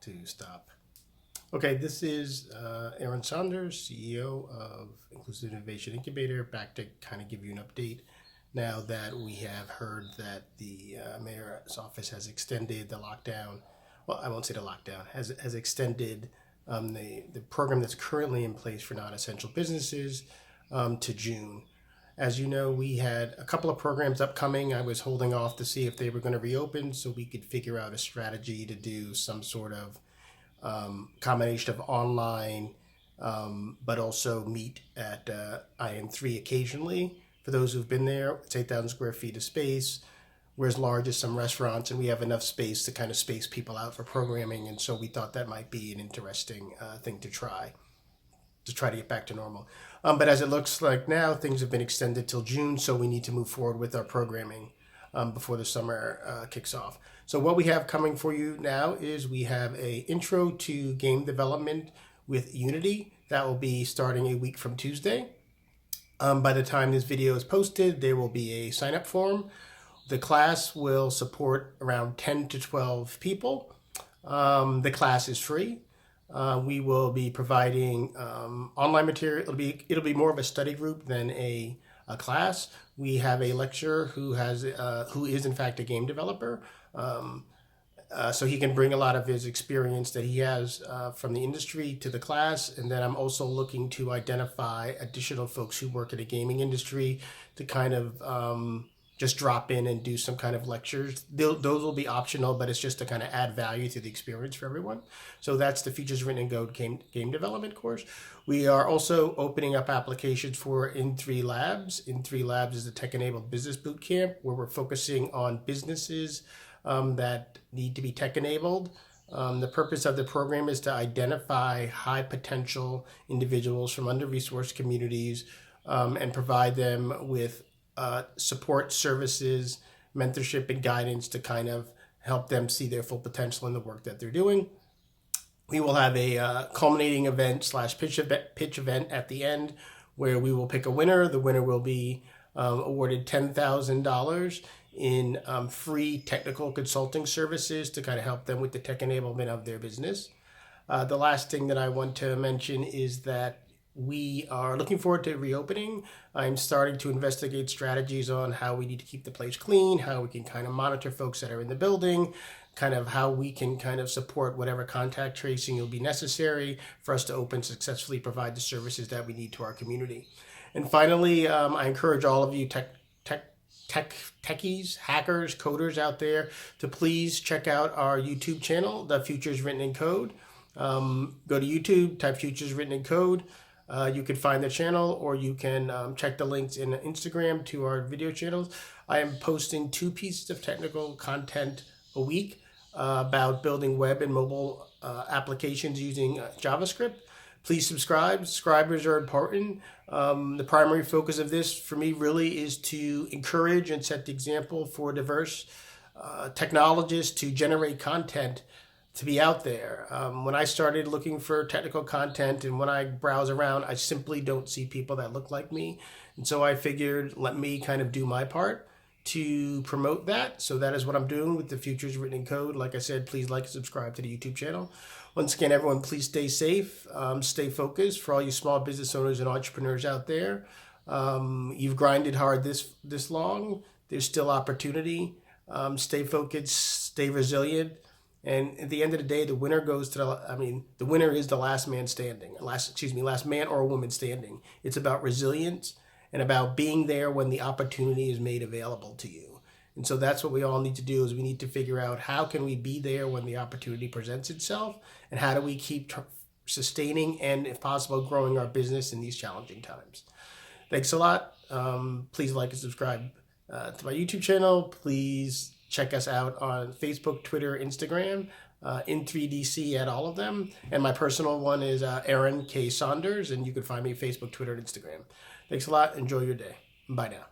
to stop. Okay, this is Aaron Saunders, CEO of Inclusive Innovation Incubator, back to kind of give you an update now that we have heard that the mayor's office has extended the lockdown. Well, I won't say the lockdown, has extended the program that's currently in place for non-essential businesses to June. As you know, we had a couple of programs upcoming. I was holding off to see if they were going to reopen so we could figure out a strategy to do some sort of combination of online, but also meet at In3 occasionally. For those who've been there, it's 8,000 square feet of space. We're as large as some restaurants, and we have enough space to kind of space people out for programming. And so we thought that might be an interesting thing to try to get back to normal. But as it looks like now, things have been extended till June, so we need to move forward with our programming before the summer kicks off. So what we have coming for you now is we have a intro to game development with Unity. That will be starting a week from Tuesday. By the time this video is posted, there will be a sign-up form. The class will support around 10 to 12 people. The class is free. We will be providing online material. It'll be more of a study group than a class. We have a lecturer who is in fact a game developer, so he can bring a lot of his experience that he has from the industry to the class. And then I'm also looking to identify additional folks who work in the gaming industry to kind of just drop in and do some kind of lectures. Those will be optional, but it's just to kind of add value to the experience for everyone. So that's the Features Written in Code game development course. We are also opening up applications for In3Labs. In3Labs is a tech-enabled business bootcamp where we're focusing on businesses that need to be tech-enabled. The purpose of the program is to identify high-potential individuals from under-resourced communities and provide them with support services, mentorship, and guidance to kind of help them see their full potential in the work that they're doing. We will have a culminating event / pitch event at the end where we will pick a winner. The winner will be awarded $10,000 in free technical consulting services to kind of help them with the tech enablement of their business. The last thing that I want to mention is that we are looking forward to reopening. I'm starting to investigate strategies on how we need to keep the place clean, how we can kind of monitor folks that are in the building, kind of how we can kind of support whatever contact tracing will be necessary for us to open successfully, provide the services that we need to our community. And finally, I encourage all of you techies, hackers, coders out there to please check out our YouTube channel, The Futures Written in Code. Go to YouTube, type Futures Written in Code. You can find the channel, or you can check the links in Instagram to our video channels. I am posting 2 pieces of technical content a week about building web and mobile applications using JavaScript. Please subscribe. Subscribers are important. The primary focus of this for me really is to encourage and set the example for diverse technologists to generate content to be out there. When I started looking for technical content and when I browse around, I simply don't see people that look like me. And so I figured, let me kind of do my part to promote that. So that is what I'm doing with the Futures Written in Code. Like I said, please like and subscribe to the YouTube channel. Once again, everyone, please stay safe, stay focused. For all you small business owners and entrepreneurs out there, you've grinded hard this long. There's still opportunity. Stay focused, stay resilient. And at the end of the day, the winner goes to the winner is the last man standing, last man or woman standing. It's about resilience and about being there when the opportunity is made available to you. And so that's what we all need to do, is we need to figure out how can we be there when the opportunity presents itself, and how do we keep sustaining and, if possible, growing our business in these challenging times. Thanks a lot. Please like and subscribe to my YouTube channel. Please check us out on Facebook, Twitter, Instagram, In3DC at all of them. And my personal one is Aaron K. Saunders, and you can find me Facebook, Twitter, and Instagram. Thanks a lot. Enjoy your day. Bye now.